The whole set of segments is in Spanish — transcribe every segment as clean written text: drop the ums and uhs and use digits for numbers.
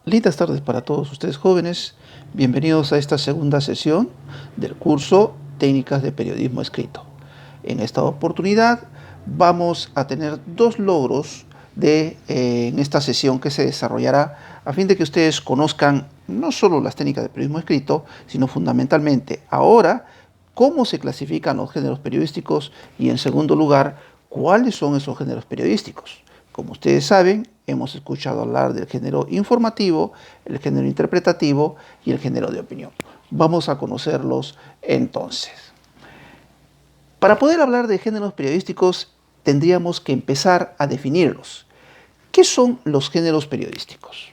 Lindas tardes para todos ustedes jóvenes. Bienvenidos a esta segunda sesión del curso Técnicas de Periodismo Escrito. En esta oportunidad vamos a tener dos logros en esta sesión que se desarrollará a fin de que ustedes conozcan no solo las técnicas de periodismo escrito, sino fundamentalmente ahora cómo se clasifican los géneros periodísticos y, en segundo lugar, cuáles son esos géneros periodísticos. Como ustedes saben, hemos escuchado hablar del género informativo, el género interpretativo y el género de opinión. Vamos a conocerlos entonces. Para poder hablar de géneros periodísticos, tendríamos que empezar a definirlos. ¿Qué son los géneros periodísticos?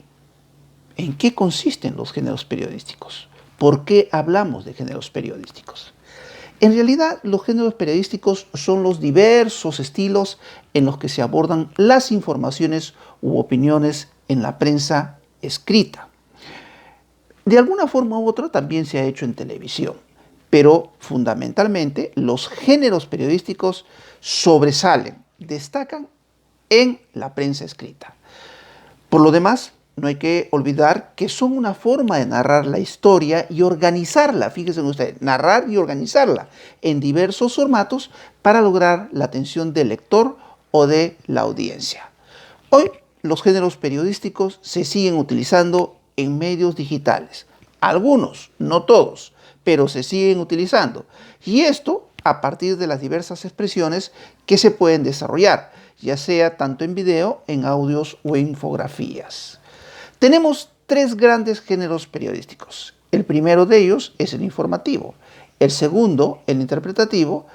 ¿En qué consisten los géneros periodísticos? ¿Por qué hablamos de géneros periodísticos? En realidad, los géneros periodísticos son los diversos estilos en los que se abordan las informaciones u opiniones en la prensa escrita. De alguna forma u otra también se ha hecho en televisión, pero fundamentalmente los géneros periodísticos sobresalen, destacan en la prensa escrita. Por lo demás, no hay que olvidar que son una forma de narrar la historia y organizarla, fíjense ustedes, narrar y organizarla en diversos formatos para lograr la atención del lector o de la audiencia. Hoy los géneros periodísticos se siguen utilizando en medios digitales. Algunos, no todos, pero se siguen utilizando. Y esto a partir de las diversas expresiones que se pueden desarrollar, ya sea tanto en video, en audios o en infografías. Tenemos tres grandes géneros periodísticos. El primero de ellos es el informativo, el segundo, el interpretativo,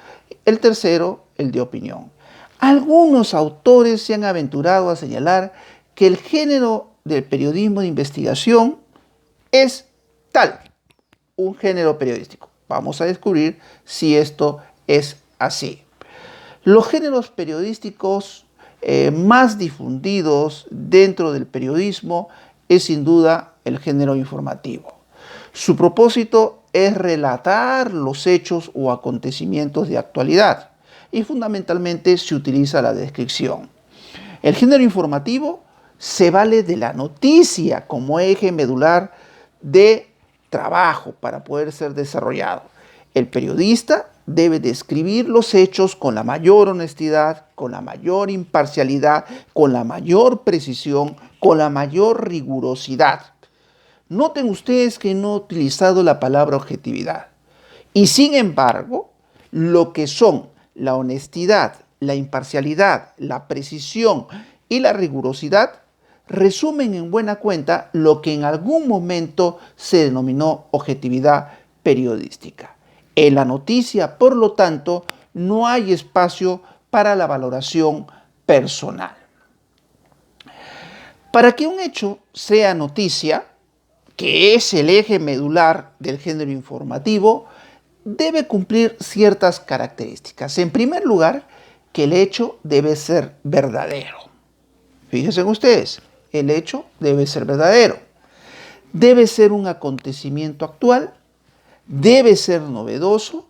el tercero, el de opinión. Algunos autores se han aventurado a señalar que el género del periodismo de investigación es tal, un género periodístico. Vamos a descubrir si esto es así. Los géneros periodísticos más difundidos dentro del periodismo es sin duda el género informativo. Su propósito es relatar los hechos o acontecimientos de actualidad y fundamentalmente se utiliza la descripción. El género informativo se vale de la noticia como eje medular de trabajo para poder ser desarrollado. El periodista debe describir los hechos con la mayor honestidad, con la mayor imparcialidad, con la mayor precisión, con la mayor rigurosidad. Noten ustedes que no he utilizado la palabra objetividad. Y sin embargo, lo que son la honestidad, la imparcialidad, la precisión y la rigurosidad resumen en buena cuenta lo que en algún momento se denominó objetividad periodística. En la noticia, por lo tanto, no hay espacio para la valoración personal. Para que un hecho sea noticia, que es el eje medular del género informativo, debe cumplir ciertas características. En primer lugar, que el hecho debe ser verdadero. Fíjense ustedes, el hecho debe ser verdadero. Debe ser un acontecimiento actual, debe ser novedoso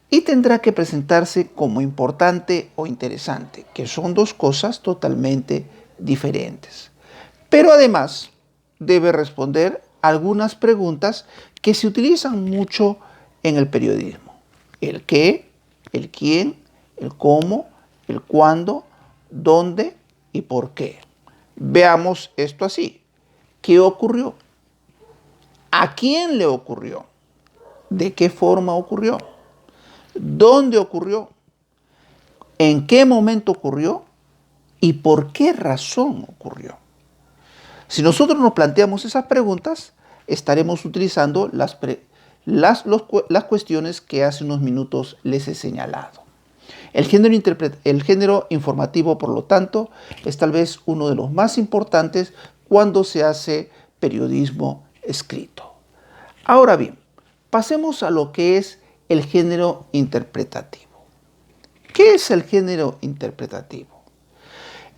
y tendrá que presentarse como importante o interesante, que son dos cosas totalmente diferentes. Pero además debe responder algunas preguntas que se utilizan mucho en el periodismo. El qué, el quién, el cómo, el cuándo, dónde y por qué. Veamos esto así. ¿Qué ocurrió? ¿A quién le ocurrió? ¿De qué forma ocurrió? ¿Dónde ocurrió? ¿En qué momento ocurrió? ¿Y por qué razón ocurrió? Si nosotros nos planteamos esas preguntas, estaremos utilizando las cuestiones que hace unos minutos les he señalado. El género informativo, por lo tanto, es tal vez uno de los más importantes cuando se hace periodismo escrito. Ahora bien, pasemos a lo que es el género interpretativo. ¿Qué es el género interpretativo?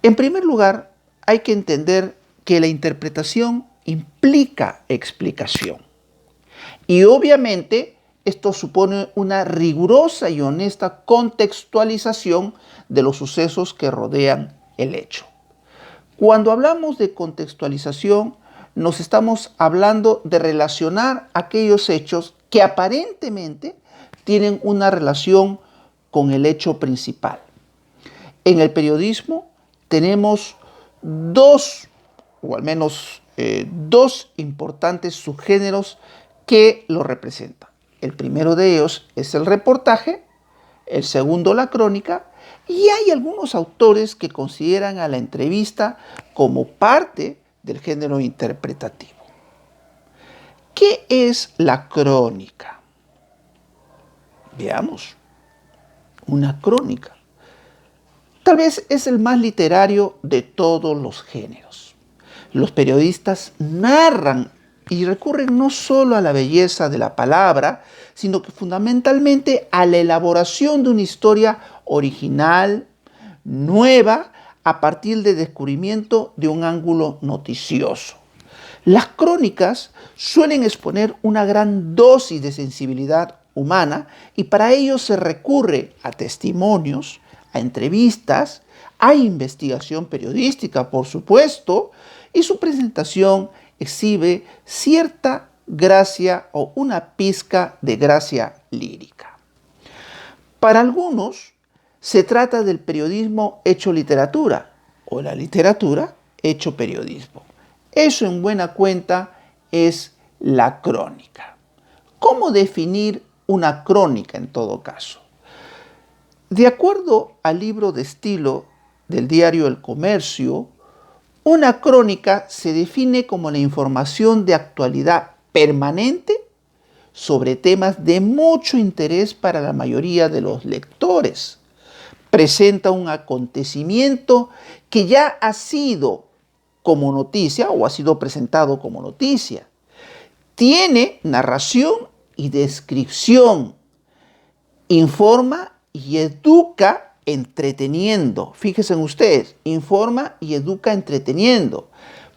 En primer lugar, hay que entender que la interpretación implica explicación. Y obviamente esto supone una rigurosa y honesta contextualización de los sucesos que rodean el hecho. Cuando hablamos de contextualización, nos estamos hablando de relacionar aquellos hechos que aparentemente tienen una relación con el hecho principal. En el periodismo tenemos dos, o al menos dos importantes subgéneros que lo representan. El primero de ellos es el reportaje, el segundo la crónica, y hay algunos autores que consideran a la entrevista como parte del género interpretativo. ¿Qué es la crónica? Veamos. Una crónica tal vez es el más literario de todos los géneros. Los periodistas narran y recurren no solo a la belleza de la palabra, sino que fundamentalmente a la elaboración de una historia original, nueva, a partir del descubrimiento de un ángulo noticioso. Las crónicas suelen exponer una gran dosis de sensibilidad humana y para ello se recurre a testimonios, a entrevistas, a investigación periodística, por supuesto, y su presentación exhibe cierta gracia o una pizca de gracia lírica. Para algunos se trata del periodismo hecho literatura o la literatura hecho periodismo. Eso en buena cuenta es la crónica. ¿Cómo definir una crónica en todo caso? De acuerdo al libro de estilo del diario El Comercio, una crónica se define como la información de actualidad permanente sobre temas de mucho interés para la mayoría de los lectores. Presenta un acontecimiento que ya ha sido como noticia o ha sido presentado como noticia. Tiene narración y descripción. Informa y educa entreteniendo. Fíjense ustedes, informa y educa entreteniendo.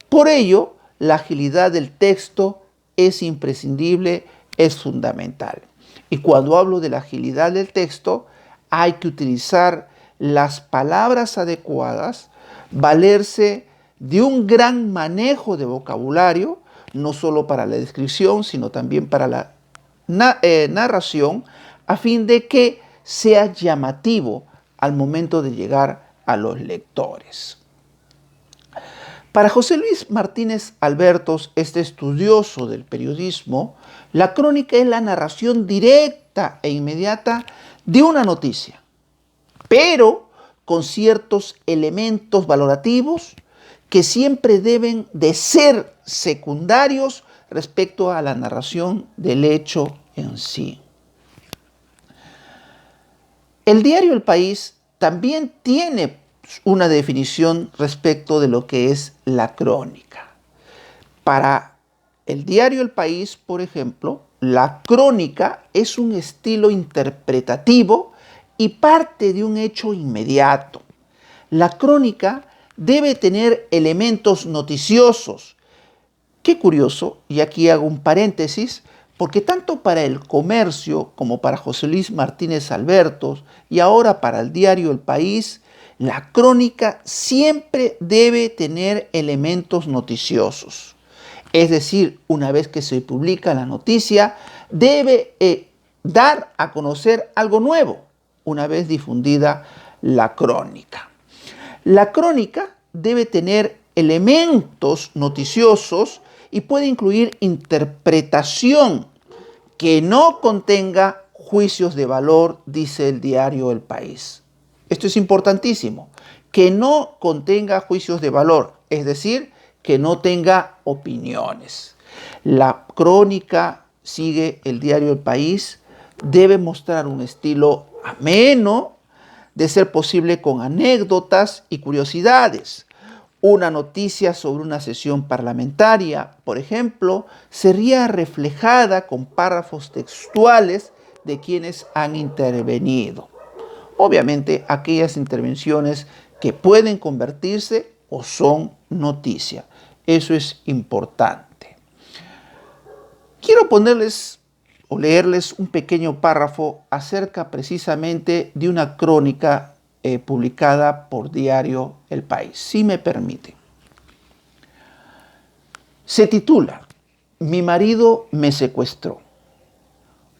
Por ello, la agilidad del texto es imprescindible, es fundamental. Y cuando hablo de la agilidad del texto, hay que utilizar las palabras adecuadas, valerse de un gran manejo de vocabulario, no solo para la descripción, sino también para la narración, a fin de que sea llamativo al momento de llegar a los lectores. Para José Luis Martínez Albertos, este estudioso del periodismo, la crónica es la narración directa e inmediata de una noticia, pero con ciertos elementos valorativos que siempre deben de ser secundarios respecto a la narración del hecho en sí. El diario El País también tiene una definición respecto de lo que es la crónica. Para el diario El País, por ejemplo, la crónica es un estilo interpretativo y parte de un hecho inmediato. La crónica debe tener elementos noticiosos. Qué curioso, y aquí hago un paréntesis, porque tanto para El Comercio como para José Luis Martínez Albertos y ahora para el diario El País, la crónica siempre debe tener elementos noticiosos. Es decir, una vez que se publica la noticia, debe dar a conocer algo nuevo, una vez difundida la crónica. La crónica debe tener elementos noticiosos y puede incluir interpretación que no contenga juicios de valor, dice el diario El País. Esto es importantísimo, que no contenga juicios de valor, es decir, que no tenga opiniones. La crónica, sigue el diario El País, debe mostrar un estilo ameno, de ser posible con anécdotas y curiosidades. Una noticia sobre una sesión parlamentaria, por ejemplo, sería reflejada con párrafos textuales de quienes han intervenido. Obviamente, aquellas intervenciones que pueden convertirse o son noticia. Eso es importante. Quiero ponerles o leerles un pequeño párrafo acerca precisamente de una crónica publicada por diario El País, si me permite. Se titula Mi marido me secuestró.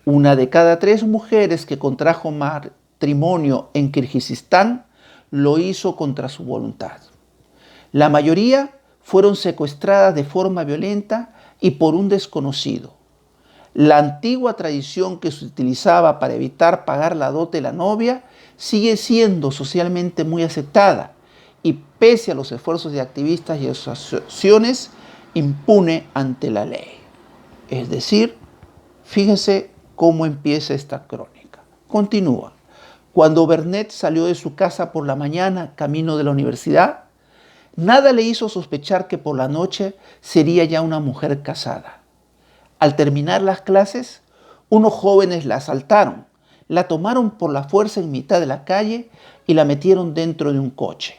Una de cada 3 mujeres que contrajo matrimonio en Kirguistán lo hizo contra su voluntad. La mayoría fueron secuestradas de forma violenta y por un desconocido. La antigua tradición que se utilizaba para evitar pagar la dote de la novia sigue siendo socialmente muy aceptada y pese a los esfuerzos de activistas y asociaciones, impune ante la ley. Es decir, fíjense cómo empieza esta crónica. Continúa. Cuando Bernet salió de su casa por la mañana, camino de la universidad, nada le hizo sospechar que por la noche sería ya una mujer casada. Al terminar las clases, unos jóvenes la asaltaron, la tomaron por la fuerza en mitad de la calle y la metieron dentro de un coche.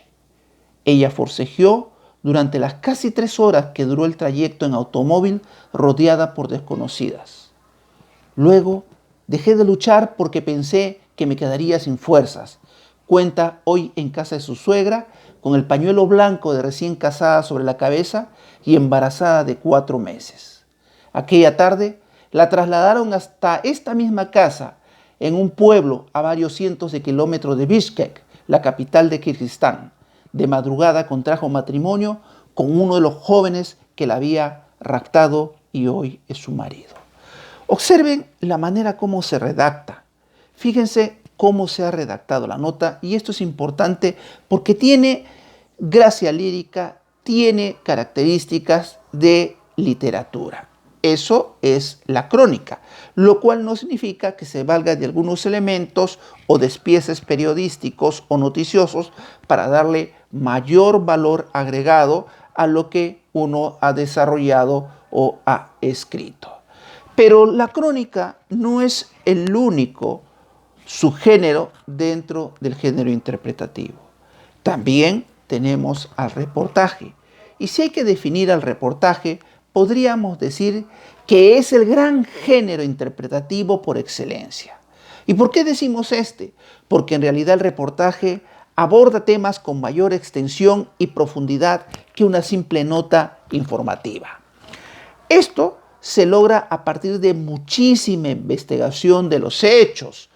Ella forcejeó durante las casi 3 horas que duró el trayecto en automóvil rodeada por desconocidas. Luego, dejé de luchar porque pensé que me quedaría sin fuerzas. Cuenta hoy en casa de su suegra, con el pañuelo blanco de recién casada sobre la cabeza y embarazada de 4 meses. Aquella tarde la trasladaron hasta esta misma casa, en un pueblo a varios cientos de kilómetros de Bishkek, la capital de Kirguistán. De madrugada contrajo matrimonio con uno de los jóvenes que la había raptado y hoy es su marido. Observen la manera como se redacta. Fíjense cómo se ha redactado la nota y esto es importante porque tiene gracia lírica, tiene características de literatura. Eso es la crónica, lo cual no significa que se valga de algunos elementos o despieces periodísticos o noticiosos para darle mayor valor agregado a lo que uno ha desarrollado o ha escrito. Pero la crónica no es el único subgénero dentro del género interpretativo. También tenemos al reportaje. Y si hay que definir al reportaje, podríamos decir que es el gran género interpretativo por excelencia. ¿Y por qué decimos este? Porque en realidad el reportaje aborda temas con mayor extensión y profundidad que una simple nota informativa. Esto se logra a partir de muchísima investigación de los hechos,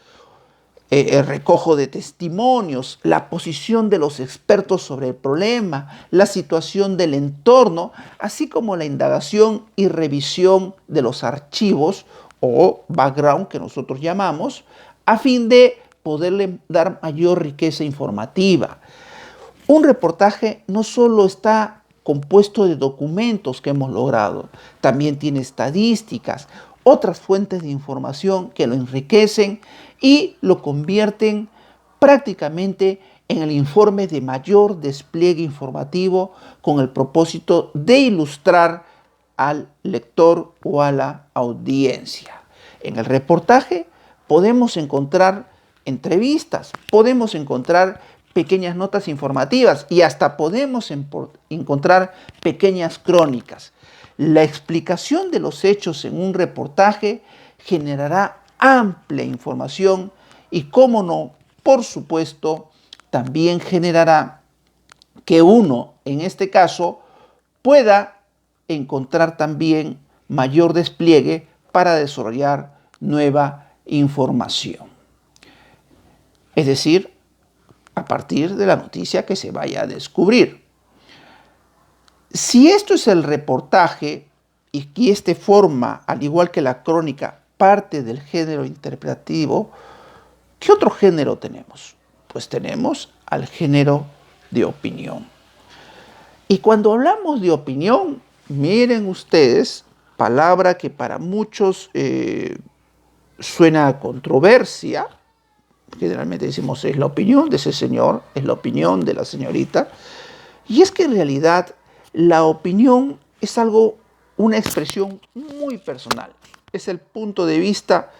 el recojo de testimonios, la posición de los expertos sobre el problema, la situación del entorno, así como la indagación y revisión de los archivos o background que nosotros llamamos, a fin de poderle dar mayor riqueza informativa. Un reportaje no solo está compuesto de documentos que hemos logrado, también tiene estadísticas, otras fuentes de información que lo enriquecen y lo convierten prácticamente en el informe de mayor despliegue informativo con el propósito de ilustrar al lector o a la audiencia. En el reportaje podemos encontrar entrevistas, podemos encontrar pequeñas notas informativas y hasta podemos encontrar pequeñas crónicas. La explicación de los hechos en un reportaje generará amplia información y, cómo no, por supuesto, también generará que uno, en este caso, pueda encontrar también mayor despliegue para desarrollar nueva información. Es decir, a partir de la noticia que se vaya a descubrir. Si esto es el reportaje y que este forma, al igual que la crónica, parte del género interpretativo, ¿qué otro género tenemos? Pues tenemos al género de opinión. Y cuando hablamos de opinión, miren ustedes, palabra que para muchos suena a controversia. Generalmente decimos es la opinión de ese señor, es la opinión de la señorita. Y es que en realidad la opinión es una expresión muy personal. Es el punto de vista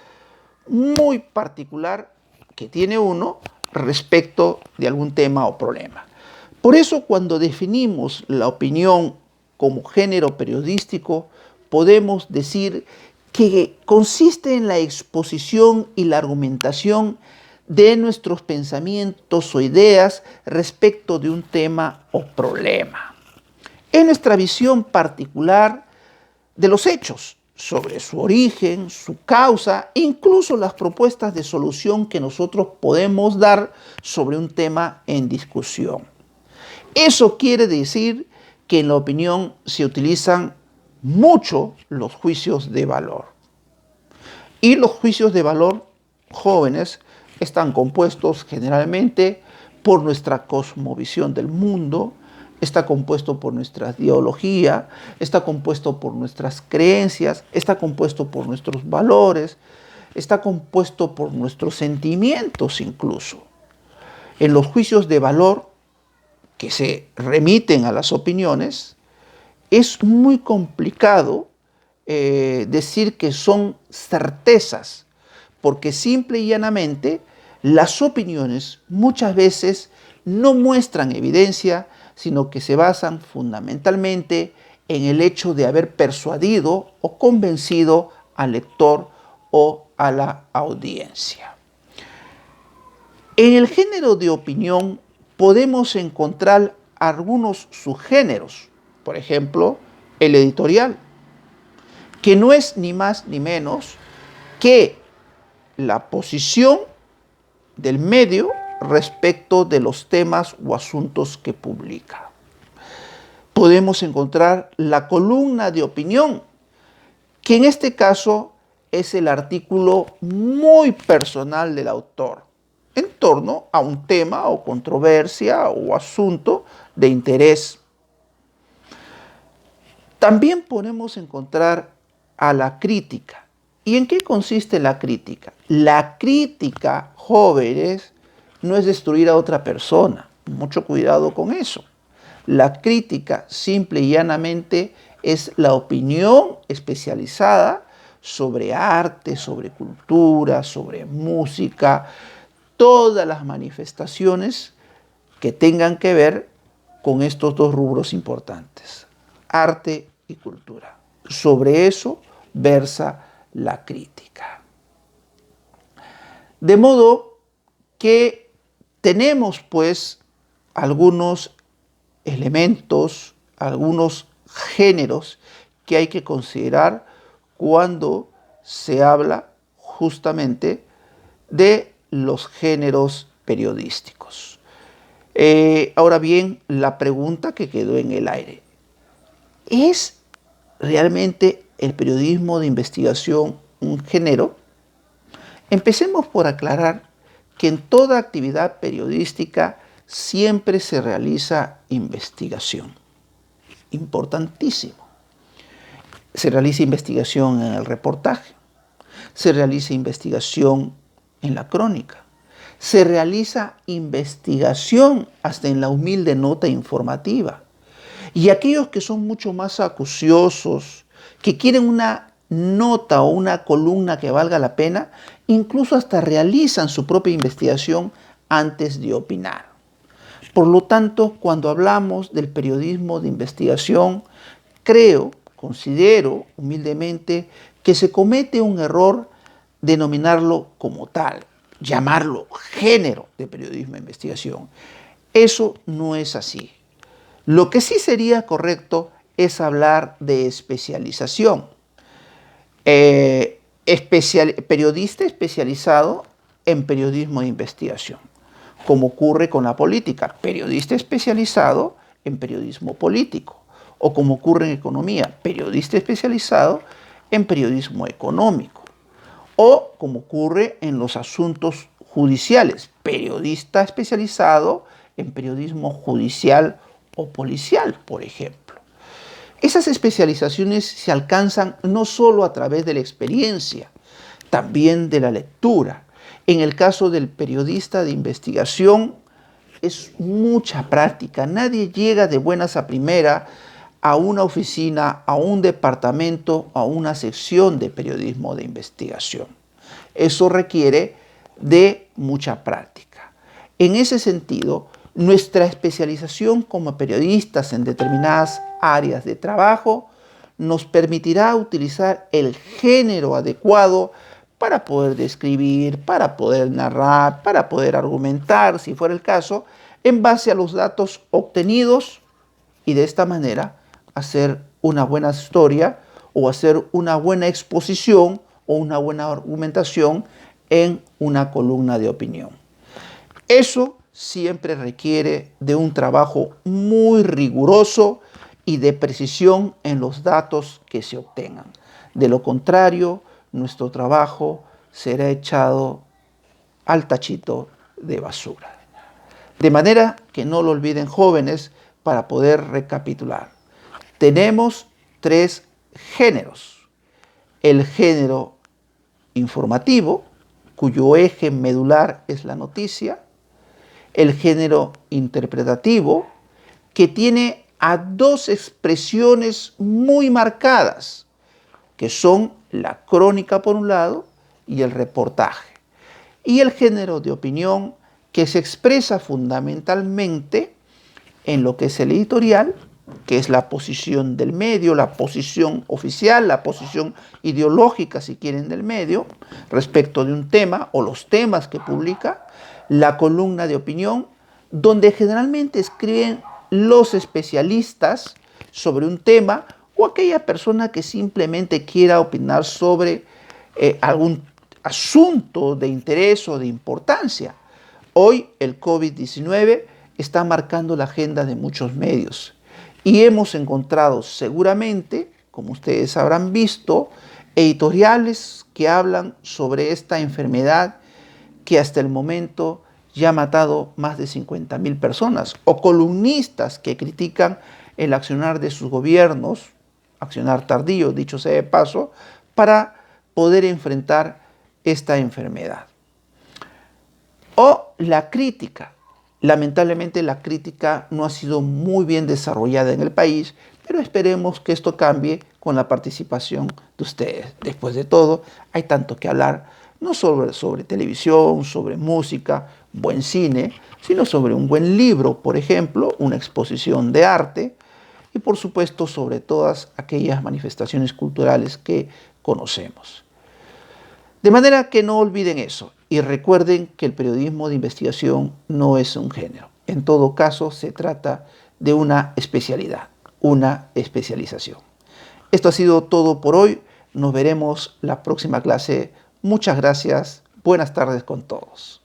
muy particular que tiene uno respecto de algún tema o problema. Por eso, cuando definimos la opinión como género periodístico, podemos decir que consiste en la exposición y la argumentación de nuestros pensamientos o ideas respecto de un tema o problema. Es nuestra visión particular de los hechos, sobre su origen, su causa, incluso las propuestas de solución que nosotros podemos dar sobre un tema en discusión. Eso quiere decir que en la opinión se utilizan mucho los juicios de valor. Y los juicios de valor jóvenes están compuestos generalmente por nuestra cosmovisión del mundo, está compuesto por nuestra ideología, está compuesto por nuestras creencias, está compuesto por nuestros valores, está compuesto por nuestros sentimientos incluso. En los juicios de valor que se remiten a las opiniones, es muy complicado decir que son certezas, porque simple y llanamente las opiniones muchas veces no muestran evidencia, sino que se basan fundamentalmente en el hecho de haber persuadido o convencido al lector o a la audiencia. En el género de opinión podemos encontrar algunos subgéneros, por ejemplo, el editorial, que no es ni más ni menos que la posición del medio respecto de los temas o asuntos que publica. Podemos encontrar la columna de opinión, que en este caso es el artículo muy personal del autor en torno a un tema o controversia o asunto de interés. También podemos encontrar a la crítica. ¿Y en qué consiste la crítica? La crítica, jóvenes, no es destruir a otra persona. Mucho cuidado con eso. La crítica, simple y llanamente, es la opinión especializada sobre arte, sobre cultura, sobre música, todas las manifestaciones que tengan que ver con estos dos rubros importantes, arte y cultura. Sobre eso versa la crítica. De modo que tenemos pues algunos elementos, algunos géneros que hay que considerar cuando se habla justamente de los géneros periodísticos. Ahora bien, la pregunta que quedó en el aire: ¿es realmente el periodismo de investigación un género? Empecemos por aclarar que en toda actividad periodística siempre se realiza investigación. Importantísimo. Se realiza investigación en el reportaje, se realiza investigación en la crónica, se realiza investigación hasta en la humilde nota informativa. Y aquellos que son mucho más acuciosos, que quieren una nota o una columna que valga la pena, incluso hasta realizan su propia investigación antes de opinar. Por lo tanto, cuando hablamos del periodismo de investigación, considero humildemente que se comete un error denominarlo como tal, llamarlo género de periodismo de investigación. Eso no es así. Lo que sí sería correcto es hablar de especialización. Periodista especializado en periodismo de investigación, como ocurre con la política, periodista especializado en periodismo político, o como ocurre en economía, periodista especializado en periodismo económico, o como ocurre en los asuntos judiciales, periodista especializado en periodismo judicial o policial, por ejemplo. Esas especializaciones se alcanzan no solo a través de la experiencia, también de la lectura. En el caso del periodista de investigación es mucha práctica. Nadie llega de buenas a primera a una oficina, a un departamento, a una sección de periodismo de investigación. Eso requiere de mucha práctica. En ese sentido, nuestra especialización como periodistas en determinadas áreas de trabajo nos permitirá utilizar el género adecuado para poder describir, para poder narrar, para poder argumentar, si fuera el caso, en base a los datos obtenidos, y de esta manera hacer una buena historia o hacer una buena exposición o una buena argumentación en una columna de opinión. Eso siempre requiere de un trabajo muy riguroso y de precisión en los datos que se obtengan. De lo contrario, nuestro trabajo será echado al tachito de basura. De manera que no lo olviden, jóvenes, para poder recapitular. Tenemos 3 géneros. El género informativo, cuyo eje medular es la noticia. El género interpretativo, que tiene a 2 expresiones muy marcadas, que son la crónica por un lado y el reportaje. Y el género de opinión, que se expresa fundamentalmente en lo que es el editorial, que es la posición del medio, la posición oficial, la posición ideológica, si quieren, del medio, respecto de un tema o los temas que publica. La columna de opinión, donde generalmente escriben los especialistas sobre un tema o aquella persona que simplemente quiera opinar sobre algún asunto de interés o de importancia. Hoy el COVID-19 está marcando la agenda de muchos medios y hemos encontrado seguramente, como ustedes habrán visto, editoriales que hablan sobre esta enfermedad que hasta el momento ya ha matado más de 50.000 personas, o columnistas que critican el accionar de sus gobiernos, accionar tardío, dicho sea de paso, para poder enfrentar esta enfermedad. O la crítica. Lamentablemente la crítica no ha sido muy bien desarrollada en el país, pero esperemos que esto cambie con la participación de ustedes. Después de todo, hay tanto que hablar, no solo sobre televisión, sobre música, buen cine, sino sobre un buen libro, por ejemplo, una exposición de arte, y por supuesto sobre todas aquellas manifestaciones culturales que conocemos. De manera que no olviden eso y recuerden que el periodismo de investigación no es un género. En todo caso, se trata de una especialidad, una especialización. Esto ha sido todo por hoy. Nos veremos la próxima clase. Muchas gracias. Buenas tardes con todos.